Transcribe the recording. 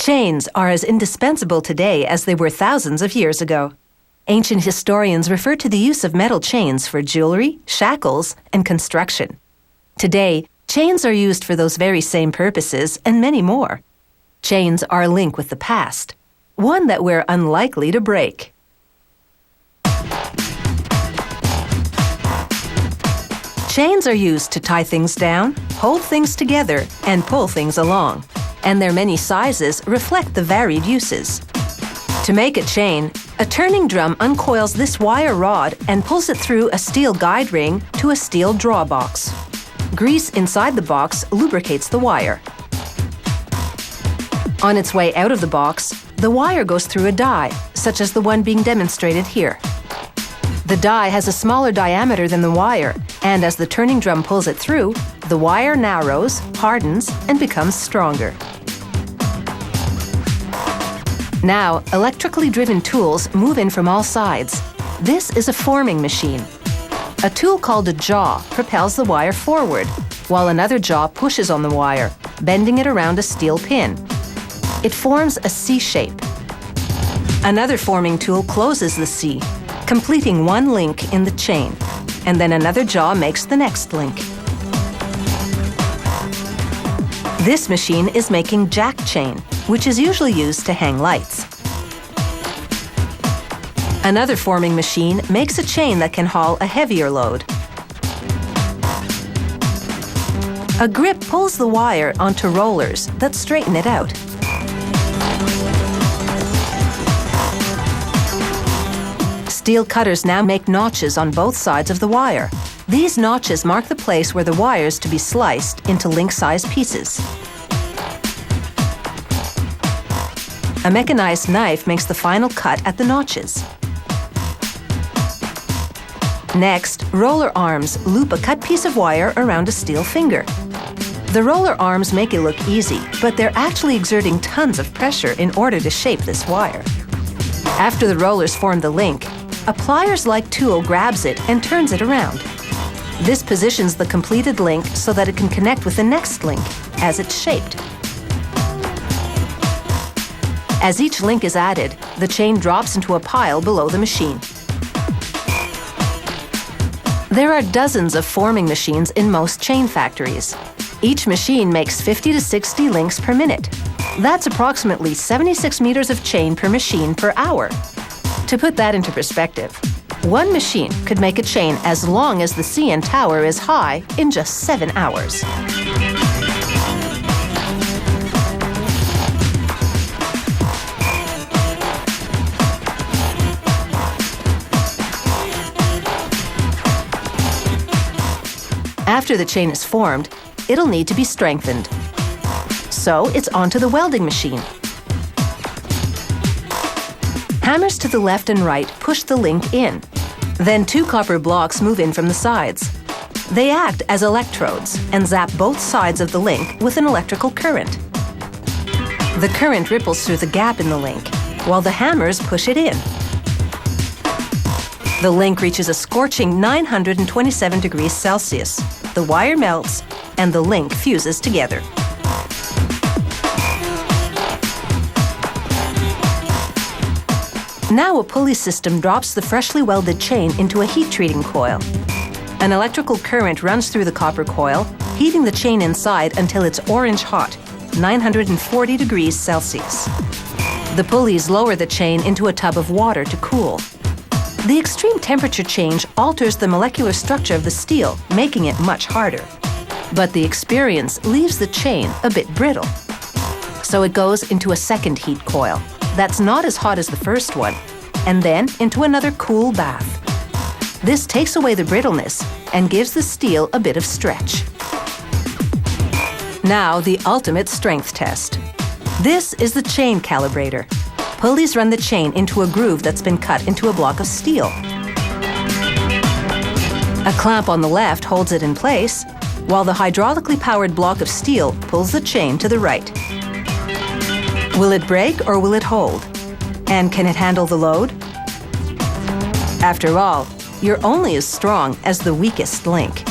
Chains are as indispensable today as they were thousands of years ago. Ancient historians refer to the use of metal chains for jewelry, shackles, and construction. Today, chains are used for those very same purposes and many more. Chains are a link with the past, one that we're unlikely to break. Chains are used to tie things down, hold things together, and pull things along. And their many sizes reflect the varied uses. To make a chain, a turning drum uncoils this wire rod and pulls it through a steel guide ring to a steel draw box. Grease inside the box lubricates the wire. On its way out of the box, the wire goes through a die, such as the one being demonstrated here. The die has a smaller diameter than the wire, and as the turning drum pulls it through, the wire narrows, hardens, and becomes stronger. Now, electrically driven tools move in from all sides. This is a forming machine. A tool called a jaw propels the wire forward, while another jaw pushes on the wire, bending it around a steel pin. It forms a C shape. Another forming tool closes the C, completing one link in the chain, and then another jaw makes the next link. This machine is making jack chain, which is usually used to hang lights. Another forming machine makes a chain that can haul a heavier load. A grip pulls the wire onto rollers that straighten it out. Steel cutters now make notches on both sides of the wire. These notches mark the place where the wire is to be sliced into link-sized pieces. A mechanized knife makes the final cut at the notches. Next, roller arms loop a cut piece of wire around a steel finger. The roller arms make it look easy, but they're actually exerting tons of pressure in order to shape this wire. After the rollers form the link, a pliers-like tool grabs it and turns it around. This positions the completed link so that it can connect with the next link as it's shaped. As each link is added, the chain drops into a pile below the machine. There are dozens of forming machines in most chain factories. Each machine makes 50 to 60 links per minute. That's approximately 76 meters of chain per machine per hour. To put that into perspective, one machine could make a chain as long as the CN Tower is high in just 7 hours. After the chain is formed, it'll need to be strengthened. So it's onto the welding machine. Hammers to the left and right push the link in. Then 2 copper blocks move in from the sides. They act as electrodes and zap both sides of the link with an electrical current. The current ripples through the gap in the link, while the hammers push it in. The link reaches a scorching 927 degrees Celsius. The wire melts, and the link fuses together. Now a pulley system drops the freshly welded chain into a heat treating coil. An electrical current runs through the copper coil, heating the chain inside until it's orange hot, 940 degrees Celsius. The pulleys lower the chain into a tub of water to cool. The extreme temperature change alters the molecular structure of the steel, making it much harder. But the experience leaves the chain a bit brittle. So it goes into a second heat coil that's not as hot as the first one, and then into another cool bath. This takes away the brittleness and gives the steel a bit of stretch. Now the ultimate strength test. This is the chain calibrator. Pulleys run the chain into a groove that's been cut into a block of steel. A clamp on the left holds it in place, while the hydraulically powered block of steel pulls the chain to the right. Will it break or will it hold? And can it handle the load? After all, you're only as strong as the weakest link.